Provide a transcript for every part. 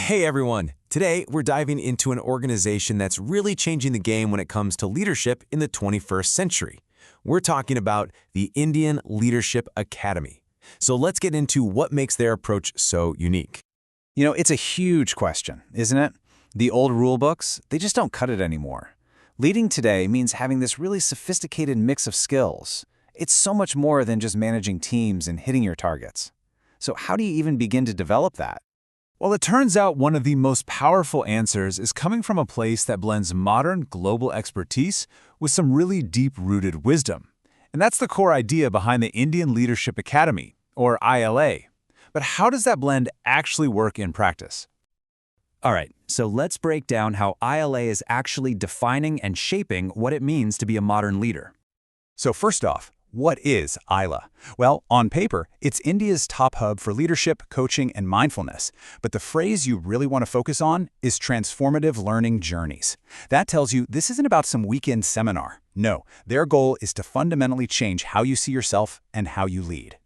Hey everyone! Today, we're diving into an organization that's really changing the game when it comes to leadership in the 21st century. We're talking about the Indian Leadership Academy. So let's get into what makes their approach so unique. It's a huge question, isn't it? The old rule books, they just don't cut it anymore. Leading today means having this really sophisticated mix of skills. It's so much more than just managing teams and hitting your targets. So how do you even begin to develop that? Well, it turns out one of the most powerful answers is coming from a place that blends modern global expertise with some really deep-rooted wisdom. And that's the core idea behind the Indian Leadership Academy, or ILA. But how does that blend actually work in practice? All right, so let's break down how ILA is actually defining and shaping what it means to be a modern leader. So first off, what is ILA? Well, on paper, it's India's top hub for leadership, coaching, and mindfulness. But the phrase you really want to focus on is transformative learning journeys. That tells you this isn't about some weekend seminar. No, their goal is to fundamentally change how you see yourself and how you lead.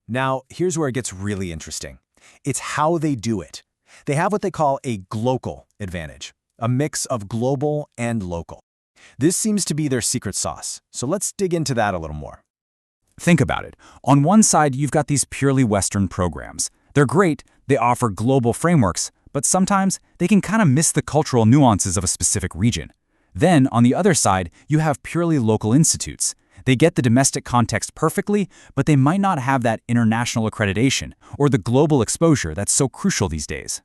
Now, here's where it gets really interesting. It's how they do it. They have what they call a glocal advantage, a mix of global and local. This seems to be their secret sauce, so let's dig into that a little more. Think about it. On one side, you've got these purely Western programs. They're great, they offer global frameworks, but sometimes they can kind of miss the cultural nuances of a specific region. Then, on the other side, you have purely local institutes. They get the domestic context perfectly, but they might not have that international accreditation or the global exposure that's so crucial these days.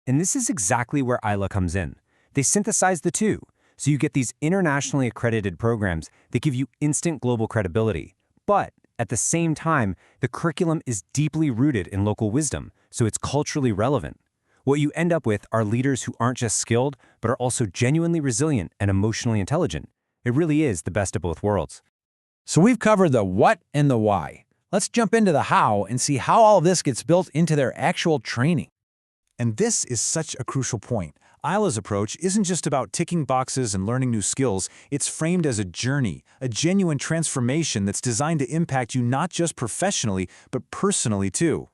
And this is exactly where ILA comes in. They synthesize the two. So you get these internationally accredited programs that give you instant global credibility. But at the same time, the curriculum is deeply rooted in local wisdom, so it's culturally relevant. What you end up with are leaders who aren't just skilled, but are also genuinely resilient and emotionally intelligent. It really is the best of both worlds. So we've covered the what and the why. Let's jump into the how and see how all of this gets built into their actual training. And this is such a crucial point. ILA's approach isn't just about ticking boxes and learning new skills. It's framed as a journey, a genuine transformation that's designed to impact you not just professionally, but personally too.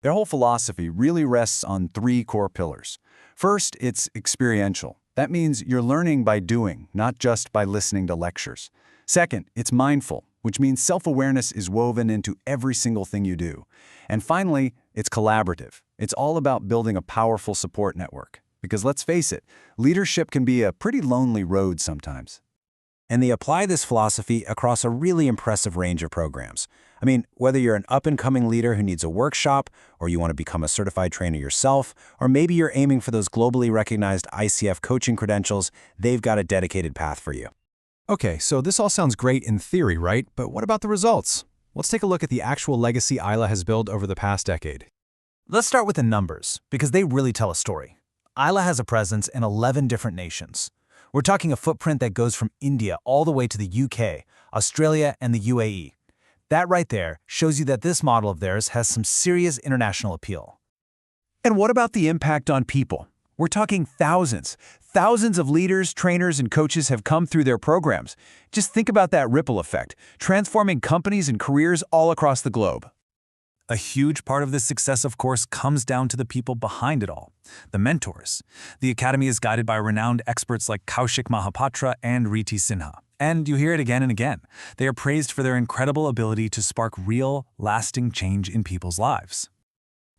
Their whole philosophy really rests on three core pillars. First, it's experiential. That means you're learning by doing, not just by listening to lectures. Second, it's mindful, which means self-awareness is woven into every single thing you do. And finally, it's collaborative. It's all about building a powerful support network. Because let's face it, leadership can be a pretty lonely road sometimes. And they apply this philosophy across a really impressive range of programs. I mean, whether you're an up-and-coming leader who needs a workshop, or you want to become a certified trainer yourself, or maybe you're aiming for those globally recognized ICF coaching credentials, they've got a dedicated path for you. Okay, so this all sounds great in theory, right? But what about the results? Let's take a look at the actual legacy ILA has built over the past decade. Let's start with the numbers, because they really tell a story. ILA has a presence in 11 different nations. We're talking a footprint that goes from India all the way to the UK, Australia, and the UAE. That right there shows you that this model of theirs has some serious international appeal. And what about the impact on people? We're talking thousands. Thousands of leaders, trainers, and coaches have come through their programs. Just think about that ripple effect, transforming companies and careers all across the globe. A huge part of this success, of course, comes down to the people behind it all, the mentors. The Academy is guided by renowned experts like Kaushik Mahapatra and Riti Sinha. And you hear it again and again. They are praised for their incredible ability to spark real, lasting change in people's lives.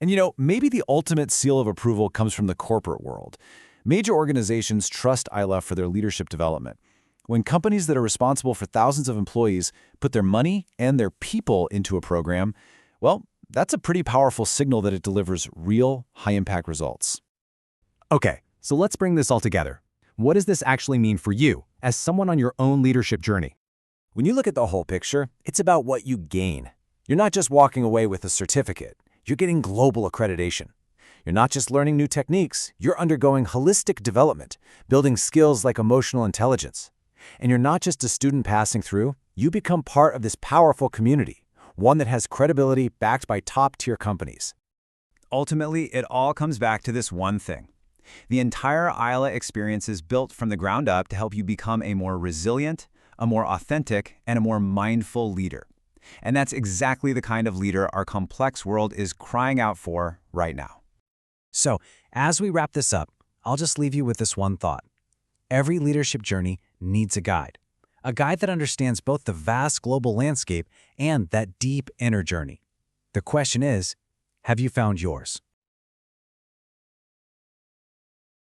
And maybe the ultimate seal of approval comes from the corporate world. Major organizations trust ILA for their leadership development. When companies that are responsible for thousands of employees put their money and their people into a program, well, that's a pretty powerful signal that it delivers real, high-impact results. Okay, so let's bring this all together. What does this actually mean for you, as someone on your own leadership journey? When you look at the whole picture, it's about what you gain. You're not just walking away with a certificate. You're getting global accreditation. You're not just learning new techniques. You're undergoing holistic development, building skills like emotional intelligence. And you're not just a student passing through. You become part of this powerful community, one that has credibility backed by top-tier companies. Ultimately, it all comes back to this one thing. The entire ILA experience is built from the ground up to help you become a more resilient, a more authentic, and a more mindful leader. And that's exactly the kind of leader our complex world is crying out for right now. So, As we wrap this up, I'll just leave you with this one thought. Every leadership journey needs a guide that understands both the vast global landscape and that deep inner journey. The question is, have you found yours?